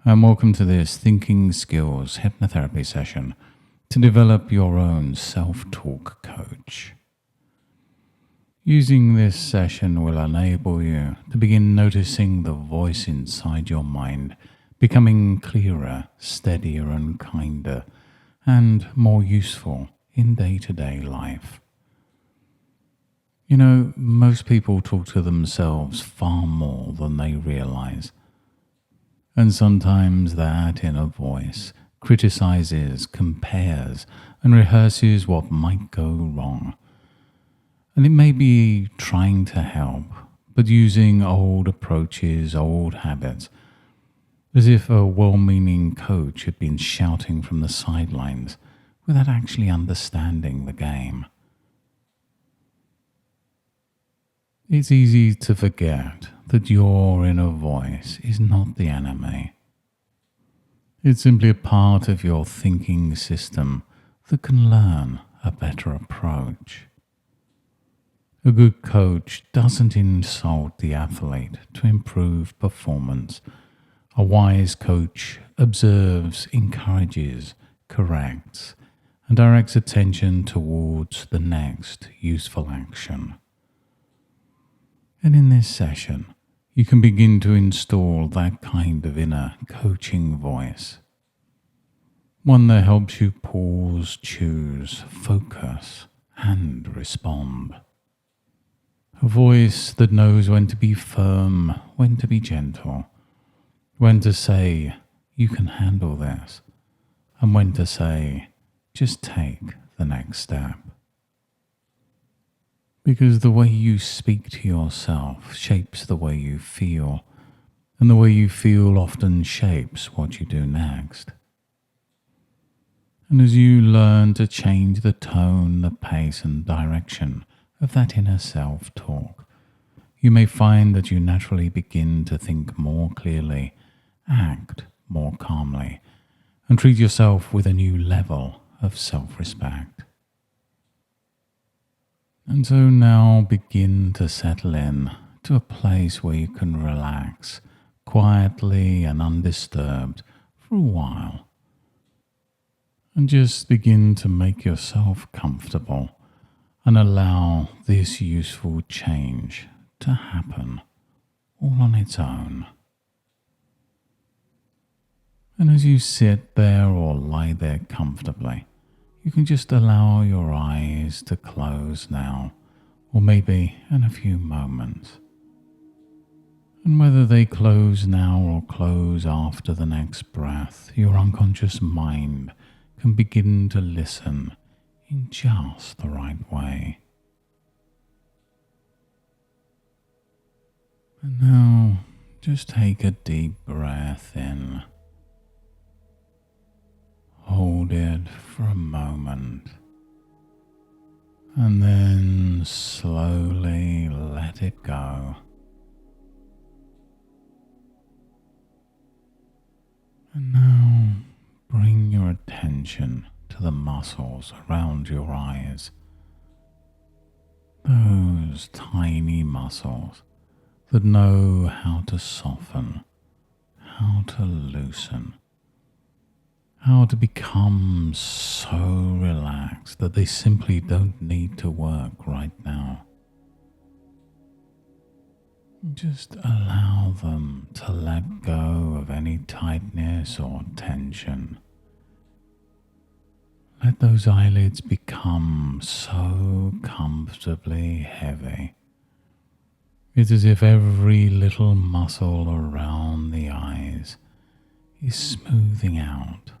and welcome to this Thinking Skills hypnotherapy session to develop your own self-talk coach. Using this session will enable you to begin noticing the voice inside your mind becoming clearer, steadier and kinder, and more useful in day-to-day life. You know, most people talk to themselves far more than they realize. And sometimes that inner voice criticizes, compares, and rehearses what might go wrong. And it may be trying to help, but using old approaches, old habits, as if a well-meaning coach had been shouting from the sidelines without actually understanding the game. It's easy to forget that your inner voice is not the enemy. It's simply a part of your thinking system that can learn a better approach. A good coach doesn't insult the athlete to improve performance. A wise coach observes, encourages, corrects, and directs attention towards the next useful action. And in this session, you can begin to install that kind of inner coaching voice. One that helps you pause, choose, focus, and respond. A voice that knows when to be firm, when to be gentle, when to say, you can handle this, and when to say, just take the next step. Because the way you speak to yourself shapes the way you feel, and the way you feel often shapes what you do next. And as you learn to change the tone, the pace and direction of that inner self-talk, you may find that you naturally begin to think more clearly, act more calmly, and treat yourself with a new level of self-respect. And so now begin to settle in to a place where you can relax quietly and undisturbed for a while. And just begin to make yourself comfortable and allow this useful change to happen all on its own. And as you sit there or lie there comfortably, you can just allow your eyes to close now, or maybe in a few moments. And whether they close now or close after the next breath, your unconscious mind can begin to listen in just the right way. And now, just take a deep breath in. Hold it for a moment, and then slowly let it go. And now bring your attention to the muscles around your eyes. Those tiny muscles that know how to soften, how to loosen, how to become so relaxed that they simply don't need to work right now. Just allow them to let go of any tightness or tension. Let those eyelids become so comfortably heavy. It's as if every little muscle around the eyes is smoothing out,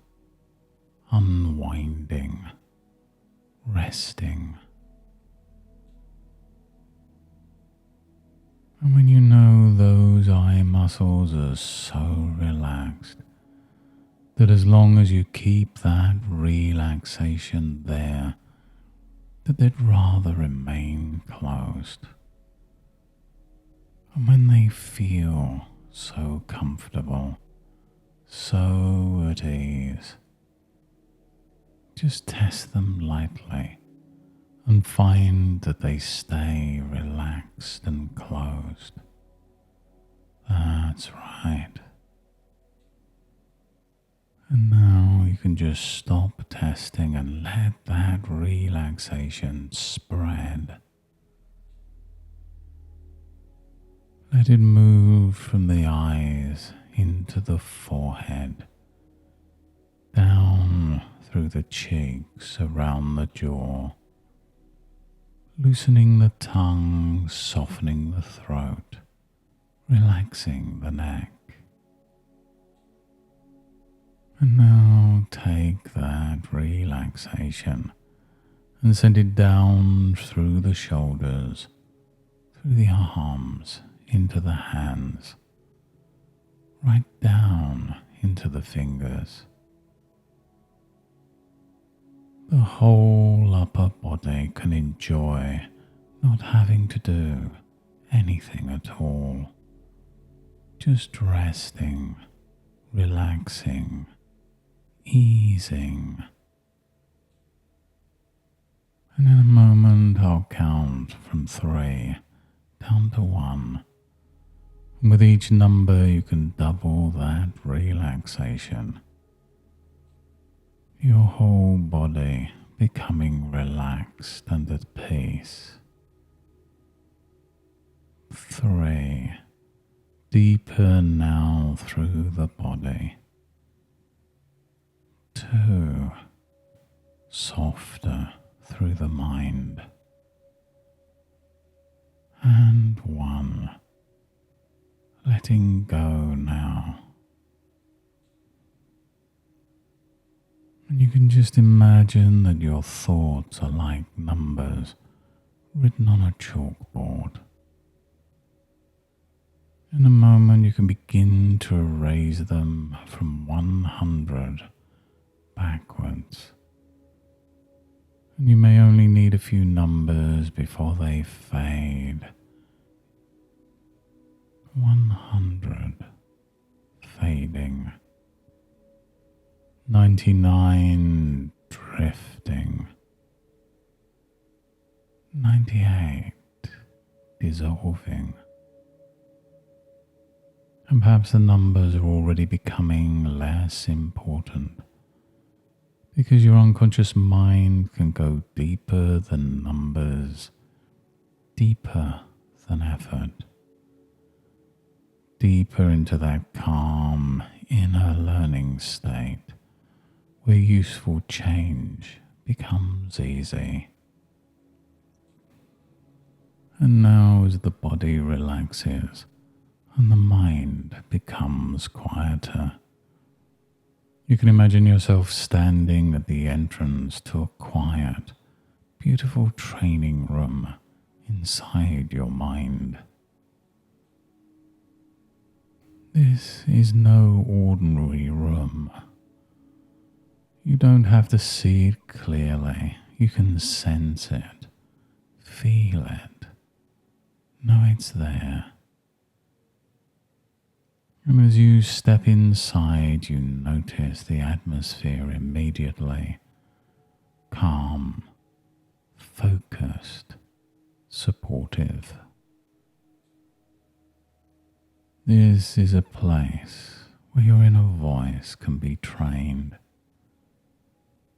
unwinding, resting. And when you know those eye muscles are so relaxed, that as long as you keep that relaxation there, that they'd rather remain closed. And when they feel so comfortable, so at ease, just test them lightly and find that they stay relaxed and closed. That's right. And now you can just stop testing and let that relaxation spread. Let it move from the eyes into the forehead, down through the cheeks, around the jaw, loosening the tongue, softening the throat, relaxing the neck. And now take that relaxation and send it down through the shoulders, through the arms, into the hands, right down into the fingers. The whole upper body can enjoy not having to do anything at all, just resting, relaxing, easing. And in a moment I'll count from 3 down to 1. And with each number you can double that relaxation. Your whole body becoming relaxed and at peace. 3. Deeper now through the body. 2. Softer through the mind. And 1. Letting go now. And you can just imagine that your thoughts are like numbers written on a chalkboard. In a moment you can begin to erase them from 100 backwards. And you may only need a few numbers before they fade. 100 fading. 99 drifting. 98 dissolving. And perhaps the numbers are already becoming less important, because your unconscious mind can go deeper than numbers, deeper than effort, deeper into that calm inner learning state where useful change becomes easy. And now as the body relaxes and the mind becomes quieter, you can imagine yourself standing at the entrance to a quiet, beautiful training room inside your mind. This is no ordinary room. You don't have to see it clearly. You can sense it, feel it, know it's there. And as you step inside, you notice the atmosphere immediately. Calm, focused, supportive. This is a place where your inner voice can be trained.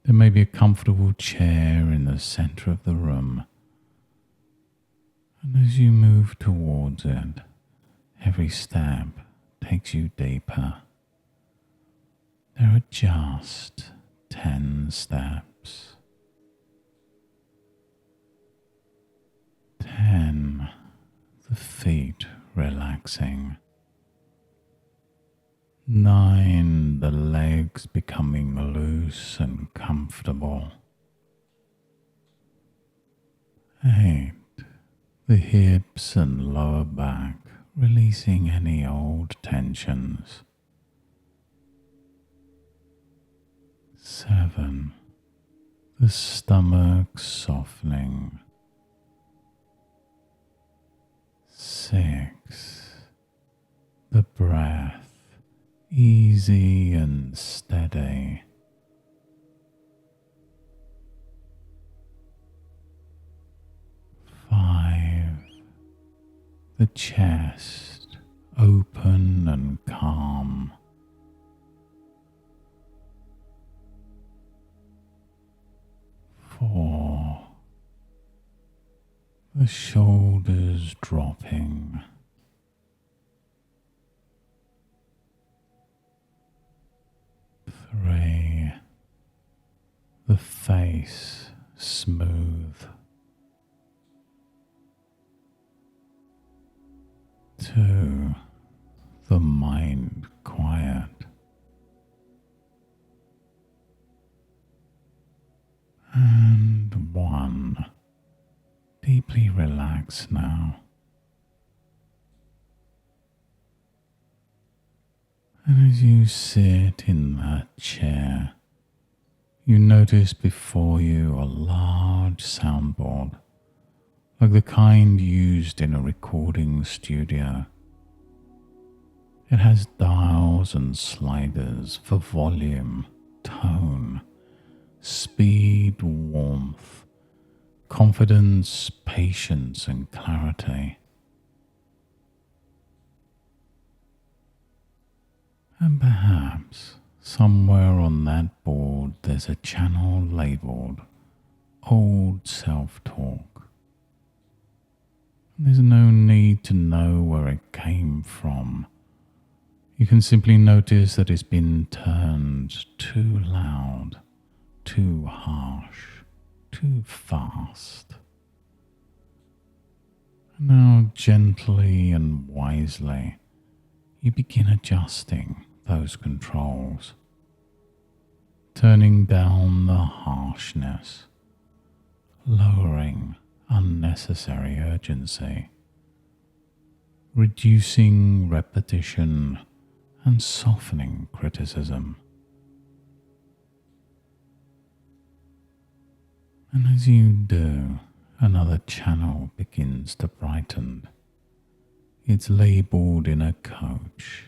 There may be a comfortable chair in the center of the room, and as you move towards it, every step takes you deeper. There are just 10 steps. 10, the feet relaxing. 9, the legs becoming loose and comfortable. 8, the hips and lower back releasing any old tensions. 7, the stomach softening. 6, the breath easy and steady. 5, the chest open and calm. the shoulders dropping, 3, the face smooth, 2, the mind quiet, and 1, deeply relaxed now. And as you sit in that chair, you notice before you a large soundboard, like the kind used in a recording studio. It has dials and sliders for volume, tone, speed, warmth, confidence, patience, and clarity. And perhaps somewhere on that board there's a channel labeled Old Self-Talk. There's no need to know where it came from. You can simply notice that it's been turned too loud, too harsh, too fast. Now gently and wisely, you begin adjusting those controls, turning down the harshness, lowering unnecessary urgency, reducing repetition and softening criticism. And as you do, another channel begins to brighten. It's labeled in a coach,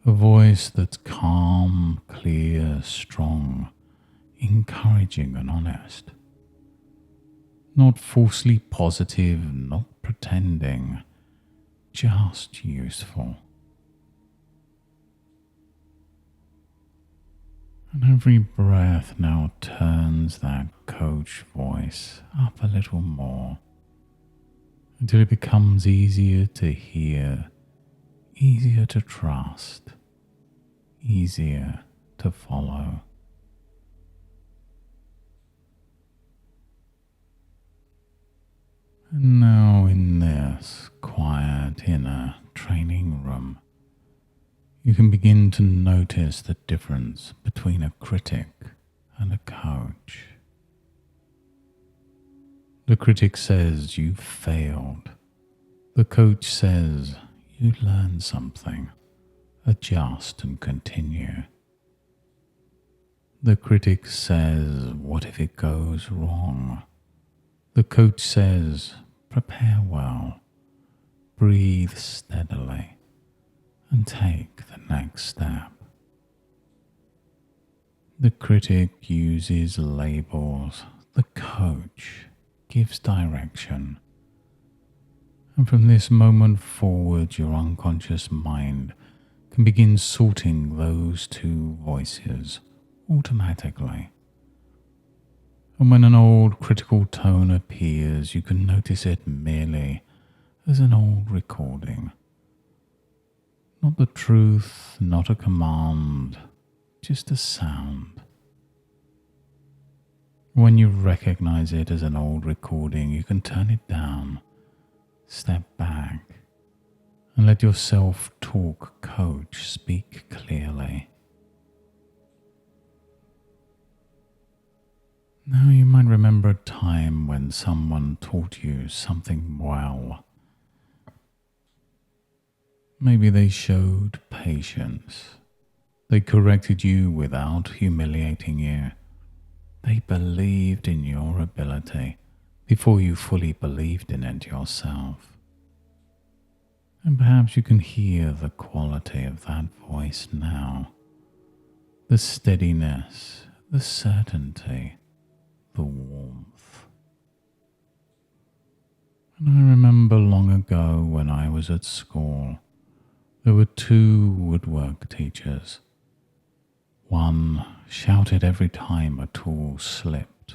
a voice that's calm, clear, strong, encouraging and honest. Not falsely positive, not pretending, just useful. And every breath now turns that coach voice up a little more until it becomes easier to hear, easier to trust, easier to follow. And now in this quiet inner training room, you can begin to notice the difference between a critic and a coach. The critic says you failed. The coach says you learned something. Adjust and continue. The critic says, what if it goes wrong? The coach says, prepare well, breathe steadily, and take the next step. The critic uses labels. The coach gives direction. And from this moment forward, your unconscious mind can begin sorting those two voices automatically. And when an old critical tone appears, you can notice it merely as an old recording. Not the truth, not a command, just a sound. When you recognize it as an old recording, you can turn it down, step back, and let your self-talk coach speak clearly. Now you might remember a time when someone taught you something well. Maybe they showed patience. They corrected you without humiliating you. They believed in your ability before you fully believed in it yourself. And perhaps you can hear the quality of that voice now. The steadiness, the certainty, the warmth. And I remember long ago when I was at school, there were 2 woodwork teachers. One shouted every time a tool slipped.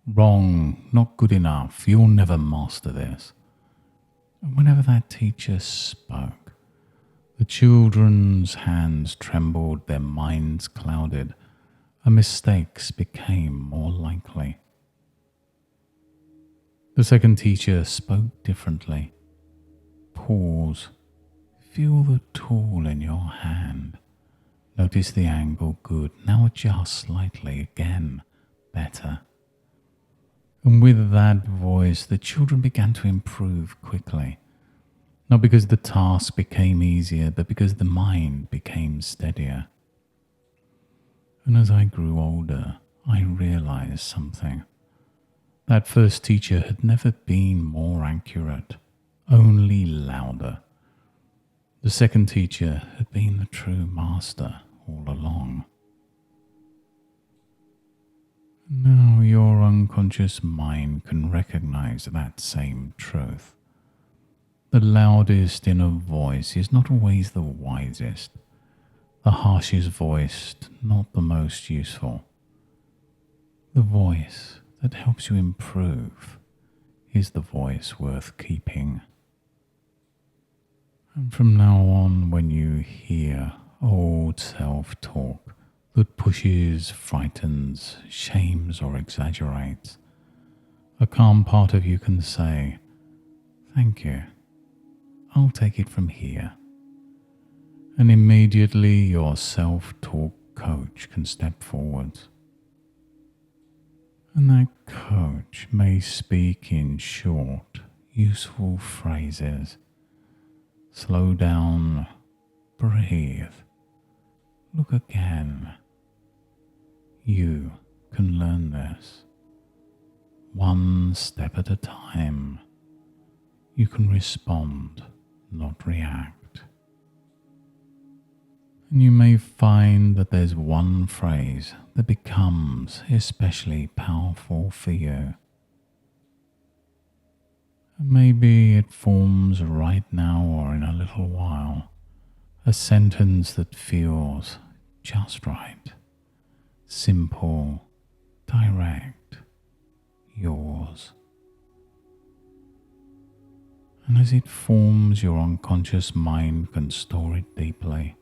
Wrong, not good enough, you'll never master this. And whenever that teacher spoke, the children's hands trembled, their minds clouded, and mistakes became more likely. The second teacher spoke differently. Pause. Feel the tool in your hand. Notice the angle, good. Now adjust slightly again, better. And with that voice, the children began to improve quickly. Not because the task became easier, but because the mind became steadier. And as I grew older, I realized something. That first teacher had never been more accurate, only louder. The second teacher had been the true master all along. Now your unconscious mind can recognize that same truth. The loudest inner voice is not always the wisest. The harshest voice, not the most useful. The voice that helps you improve is the voice worth keeping. And from now on, when you hear old self-talk that pushes, frightens, shames or exaggerates, a calm part of you can say, "Thank you, I'll take it from here." And immediately your self-talk coach can step forward. And that coach may speak in short, useful phrases. Slow down, breathe, look again. You can learn this. One step at a time. You can respond, not react. And you may find that there's one phrase that becomes especially powerful for you. And maybe it forms right now or in a little while, a sentence that feels just right, simple, direct, yours. And as it forms, your unconscious mind can store it deeply,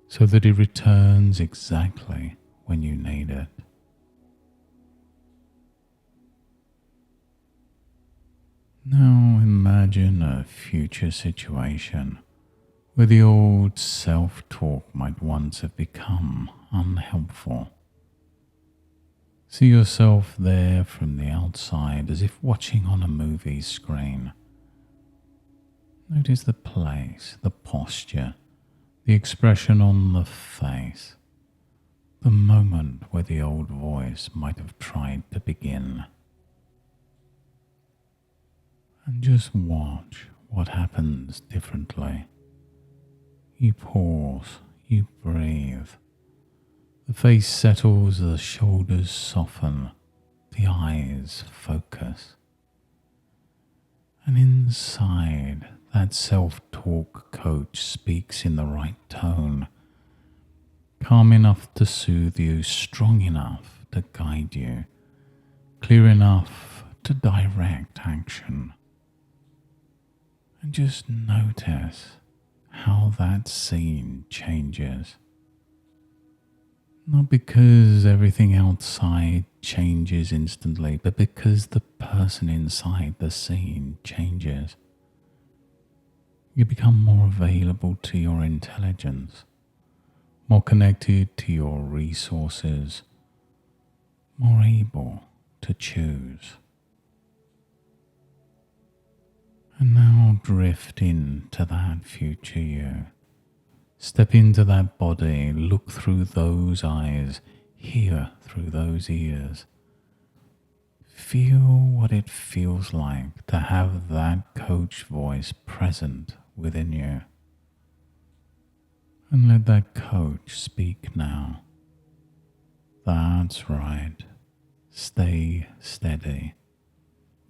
so that it returns exactly when you need it. Now imagine a future situation where the old self-talk might once have become unhelpful. See yourself there from the outside as if watching on a movie screen. Notice the place, the posture, the expression on the face, the moment where the old voice might have tried to begin. And just watch what happens differently. You pause, you breathe. The face settles, the shoulders soften, the eyes focus. And inside, that self-talk coach speaks in the right tone, calm enough to soothe you, strong enough to guide you, clear enough to direct action. And just notice how that scene changes. Not because everything outside changes instantly, but because the person inside the scene changes. You become more available to your intelligence, more connected to your resources, more able to choose. And now drift into that future you. Step into that body, look through those eyes, hear through those ears. Feel what it feels like to have that coach voice present within you. And let that coach speak now. That's right. Stay steady.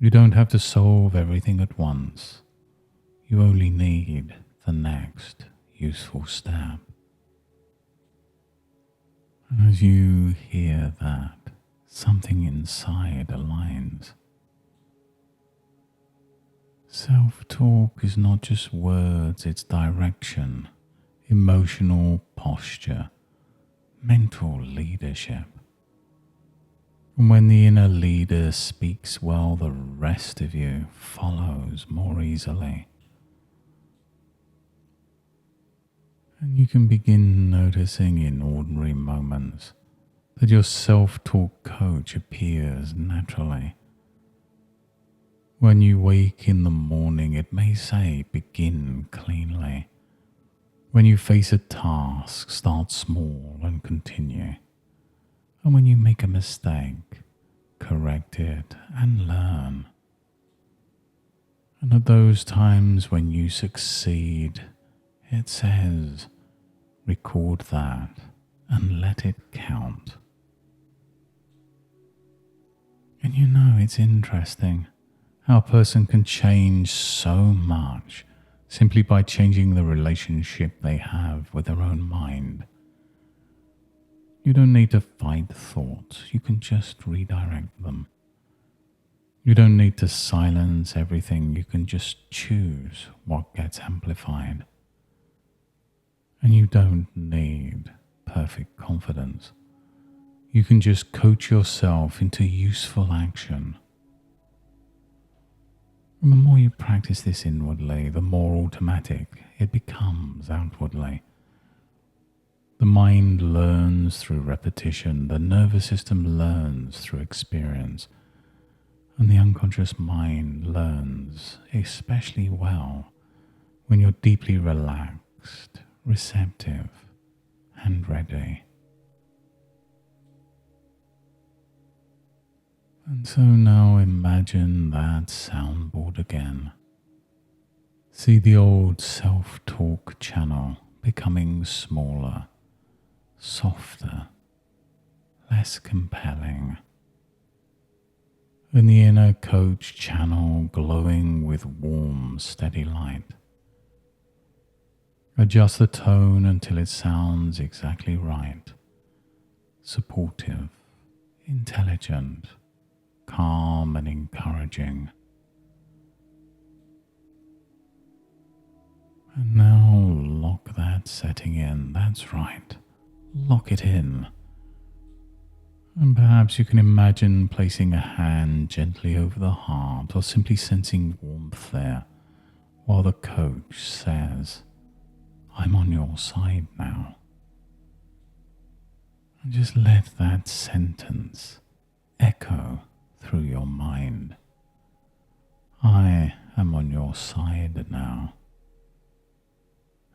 You don't have to solve everything at once. You only need the next useful step. And as you hear that, something inside aligns. Self-talk is not just words, it's direction, emotional posture, mental leadership. And when the inner leader speaks well, the rest of you follows more easily. And you can begin noticing in ordinary moments that your self-talk coach appears naturally. When you wake in the morning, it may say, begin cleanly. When you face a task, start small and continue. And when you make a mistake, correct it and learn. And at those times when you succeed, it says, record that and let it count. And you know, it's interesting how a person can change so much simply by changing the relationship they have with their own mind. You don't need to fight thoughts, you can just redirect them. You don't need to silence everything, you can just choose what gets amplified. And you don't need perfect confidence. You can just coach yourself into useful action. And the more you practice this inwardly, the more automatic it becomes outwardly. The mind learns through repetition, the nervous system learns through experience, and the unconscious mind learns especially well when you're deeply relaxed, receptive, and ready. And so now imagine that soundboard again. See the old self-talk channel becoming smaller, softer, less compelling. And the inner coach channel glowing with warm, steady light. Adjust the tone until it sounds exactly right. Supportive, intelligent, calm and encouraging. And now lock that setting in. That's right. Lock it in. And perhaps you can imagine placing a hand gently over the heart or simply sensing warmth there while the coach says, I'm on your side now. And just let that sentence echo through your mind. I am on your side now.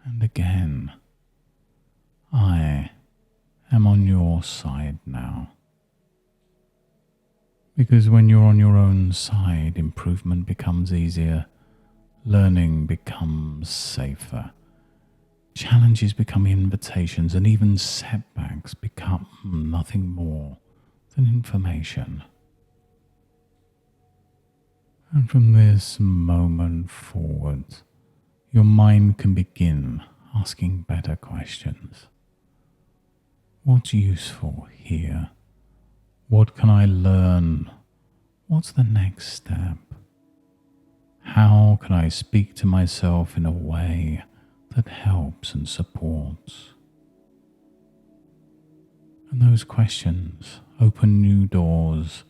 And again, I am on your side now. Because when you're on your own side, improvement becomes easier, learning becomes safer, challenges become invitations, and even setbacks become nothing more than information. And from this moment forward, your mind can begin asking better questions. What's useful here? What can I learn? What's the next step? How can I speak to myself in a way that helps and supports? And those questions open new doors.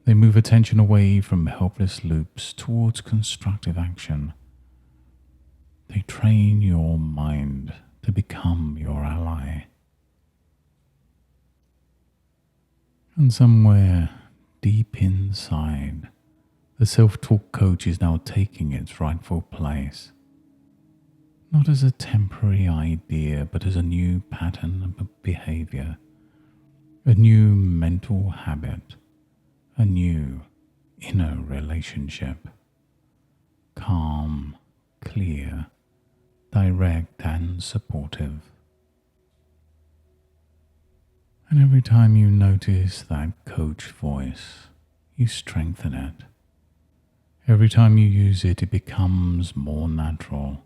They move attention away from helpless loops towards constructive action. They train your mind to become your ally. And somewhere deep inside, the self-talk coach is now taking its rightful place. Not as a temporary idea, but as a new pattern of behavior, a new mental habit, a new inner relationship. Calm, clear, direct and supportive. And every time you notice that coach voice, you strengthen it. Every time you use it, it becomes more natural.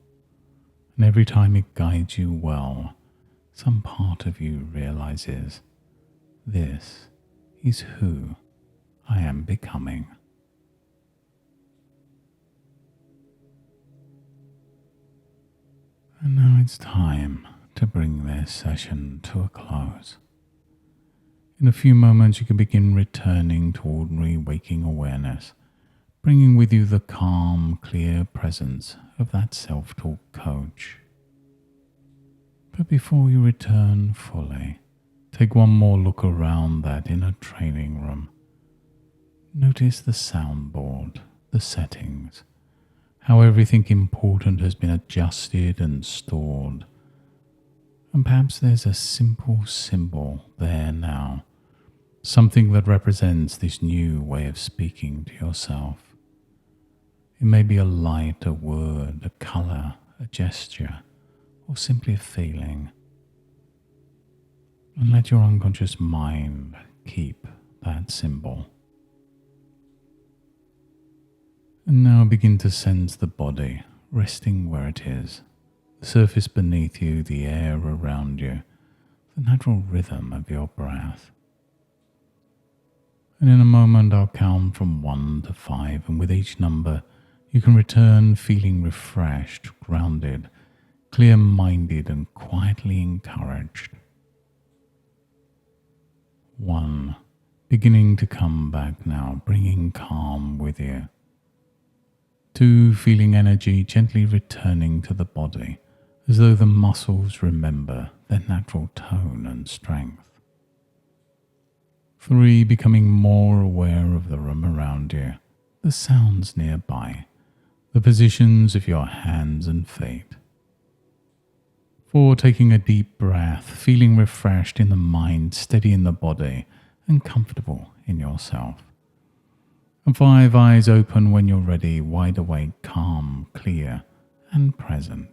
And every time it guides you well, some part of you realizes this is who I am becoming. And now it's time to bring this session to a close. In a few moments, you can begin returning to ordinary waking awareness, bringing with you the calm, clear presence of that self-talk coach. But before you return fully, take one more look around that inner training room. Notice the soundboard, the settings, how everything important has been adjusted and stored. And perhaps there's a simple symbol there now, something that represents this new way of speaking to yourself. It may be a light, a word, a color, a gesture, or simply a feeling. And let your unconscious mind keep that symbol. And now begin to sense the body resting where it is, the surface beneath you, the air around you, the natural rhythm of your breath. And in a moment I'll count from 1 to 5, and with each number you can return feeling refreshed, grounded, clear-minded and quietly encouraged. 1. Beginning to come back now, bringing calm with you. 2. Feeling energy gently returning to the body, as though the muscles remember their natural tone and strength. 3. Becoming more aware of the room around you, the sounds nearby, the positions of your hands and feet. 4. Taking a deep breath, feeling refreshed in the mind, steady in the body, and comfortable in yourself. And 5. Eyes open when you're ready, wide awake, calm, clear, and present.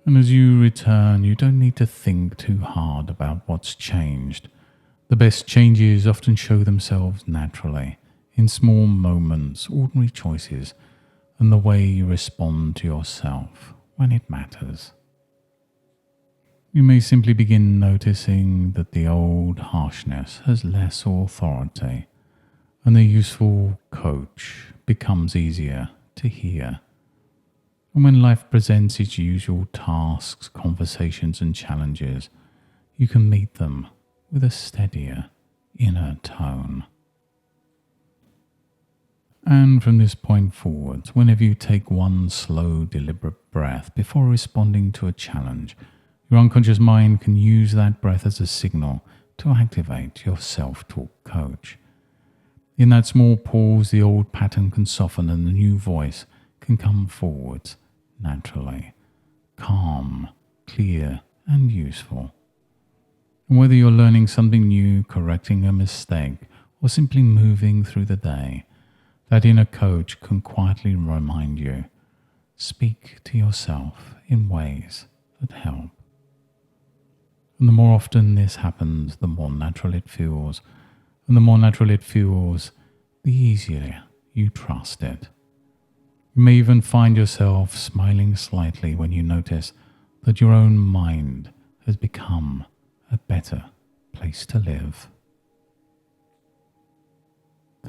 And as you return, you don't need to think too hard about what's changed. The best changes often show themselves naturally, in small moments, ordinary choices, and the way you respond to yourself when it matters. You may simply begin noticing that the old harshness has less authority, and the useful coach becomes easier to hear. And when life presents its usual tasks, conversations and challenges, you can meet them with a steadier inner tone. And from this point forwards, whenever you take one slow, deliberate breath before responding to a challenge, your unconscious mind can use that breath as a signal to activate your self-talk coach. In that small pause, the old pattern can soften and the new voice can come forwards naturally, calm, clear, and useful. And whether you're learning something new, correcting a mistake, or simply moving through the day, that inner coach can quietly remind you, speak to yourself in ways that help. And the more often this happens, the more natural it feels. And the more natural it feels, the easier you trust it. You may even find yourself smiling slightly when you notice that your own mind has become a better place to live.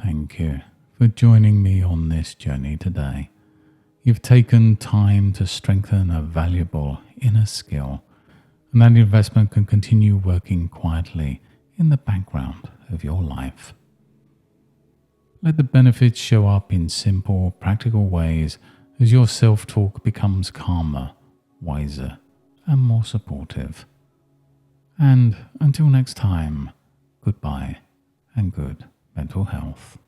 Thank you for joining me on this journey today. You've taken time to strengthen a valuable inner skill, and that investment can continue working quietly in the background of your life. Let the benefits show up in simple, practical ways as your self-talk becomes calmer, wiser, and more supportive. And until next time, goodbye and good mental health.